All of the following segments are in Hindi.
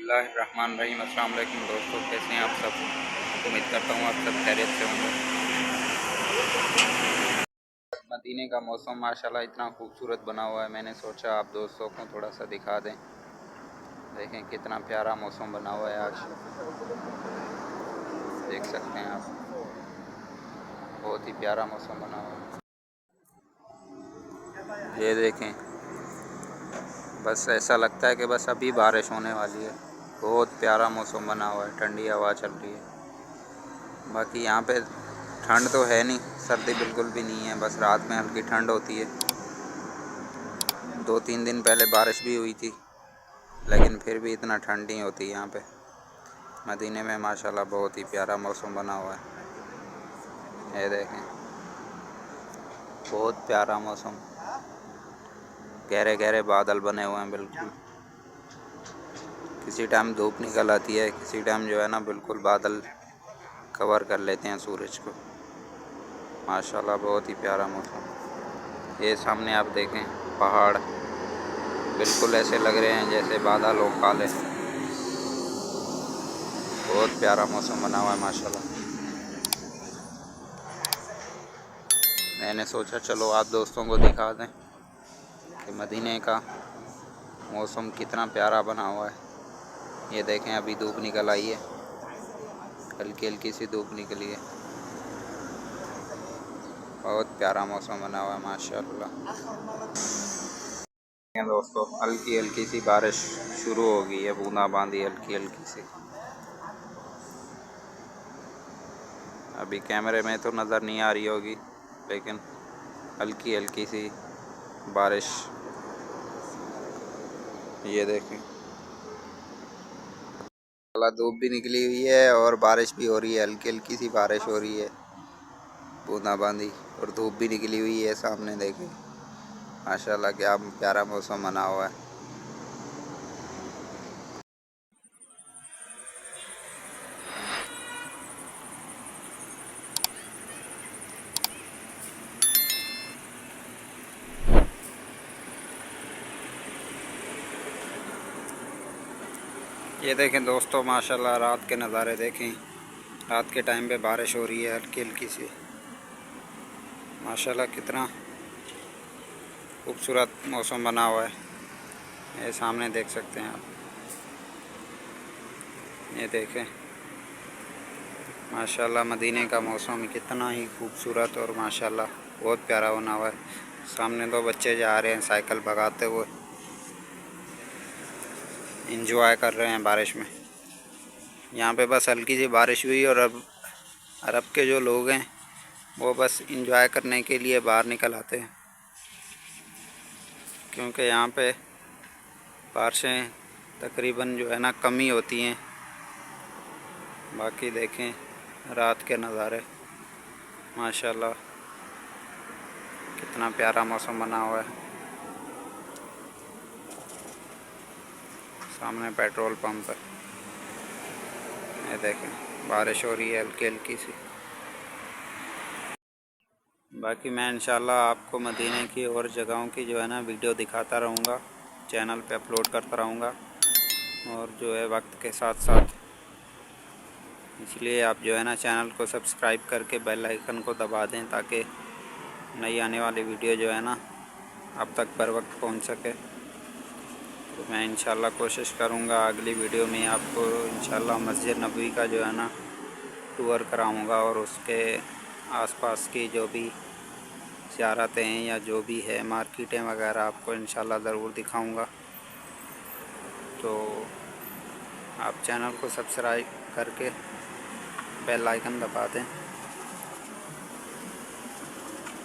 बिस्मिल्लाहिर्रहमानिर्रहीम। अस्सलाम वालेकुम दोस्तों, कैसे हैं आप सब? उम्मीद करता हूँ आप सब खैरियत से होंगे। मदीने का मौसम माशाल्लाह इतना खूबसूरत बना हुआ है, मैंने सोचा आप दोस्तों को थोड़ा सा दिखा दें। देखें कितना प्यारा मौसम बना हुआ है आज, देख सकते हैं आप, बहुत ही प्यारा मौसम बना हुआ है। ये देखें, बस ऐसा लगता है कि बस अभी बारिश होने वाली है। बहुत प्यारा मौसम बना हुआ है, ठंडी हवा चल रही है। बाकी यहाँ पे ठंड तो है नहीं, सर्दी बिल्कुल भी नहीं है, बस रात में हल्की ठंड होती है। 2-3 दिन पहले बारिश भी हुई थी, लेकिन फिर भी इतना ठंड नहीं होती यहाँ पे। मदीने में माशाल्लाह बहुत ही प्यारा मौसम बना हुआ है। ये देखें, बहुत प्यारा मौसम, गहरे गहरे बादल बने हुए हैं बिल्कुल। किसी टाइम धूप निकल आती है, किसी टाइम जो है ना बिल्कुल बादल कवर कर लेते हैं सूरज को। माशाल्लाह बहुत ही प्यारा मौसम। ये सामने आप देखें पहाड़, बिल्कुल ऐसे लग रहे हैं जैसे बादल हो काले। बहुत प्यारा मौसम बना हुआ है माशाल्लाह। मैंने सोचा चलो आप दोस्तों को दिखा दें कि मदीने का मौसम कितना प्यारा बना हुआ है। ये देखें अभी धूप निकल आई है, हल्की हल्की सी धूप निकली है। बहुत प्यारा मौसम बना हुआ है माशाल्लाह। दोस्तों हल्की हल्की सी बारिश शुरू हो गई है, बूंदाबांदी हल्की हल्की सी। अभी कैमरे में तो नज़र नहीं आ रही होगी, लेकिन हल्की हल्की सी बारिश। ये देखें, धूप भी निकली हुई है और बारिश भी हो रही है, हल्की हल्की सी बारिश हो रही है, बूंदाबांदी, और धूप भी निकली हुई है सामने। देखें माशाल्लाह क्या प्यारा मौसम बना हुआ है। ये देखें दोस्तों माशाल्लाह रात के नज़ारे देखें। रात के टाइम पे बारिश हो रही है हल्की हल्की सी। माशाल्लाह कितना खूबसूरत मौसम बना हुआ है। ये सामने देख सकते हैं आप, ये देखें माशाल्लाह मदीने का मौसम कितना ही खूबसूरत और माशाल्लाह बहुत प्यारा बना हुआ है। सामने दो बच्चे जा रहे हैं साइकिल भगाते हुए, इंजॉय कर रहे हैं बारिश में। यहाँ पे बस हल्की सी बारिश हुई और अब अरब के जो लोग हैं वो बस इंजॉय करने के लिए बाहर निकल आते हैं, क्योंकि यहाँ पे बारिशें तकरीबन जो है ना कम ही होती हैं। बाकी देखें रात के नज़ारे, माशाल्लाह कितना प्यारा मौसम बना हुआ है। सामने पेट्रोल पंप है, ये देखें बारिश हो रही है हल्की हल्की सी। बाकी मैं इंशाल्लाह आपको मदीने की और जगहों की जो है ना वीडियो दिखाता रहूँगा, चैनल पे अपलोड करता रहूँगा, और जो है वक्त के साथ साथ। इसलिए आप जो है ना चैनल को सब्सक्राइब करके बेल आइकन को दबा दें, ताकि नई आने वाली वीडियो जो है ना आप तक बर वक्त पहुँच सके। तो मैं इंशाल्लाह कोशिश करूँगा अगली वीडियो में आपको इंशाल्लाह मस्जिद नबवी का जो है ना टूर कराऊँगा, और उसके आसपास की जो भी ज़ियारतें हैं या जो भी है मार्केटें वगैरह आपको इंशाल्लाह ज़रूर दिखाऊँगा। तो आप चैनल को सब्सक्राइब करके बेल आइकन दबा दें,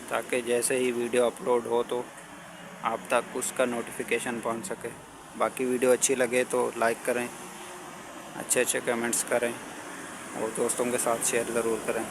ताकि जैसे ही वीडियो अपलोड हो तो आप तक उसका नोटिफिकेशन पहुंच सके। बाकी वीडियो अच्छी लगे तो लाइक करें, अच्छे अच्छे कमेंट्स करें, और दोस्तों के साथ शेयर ज़रूर करें।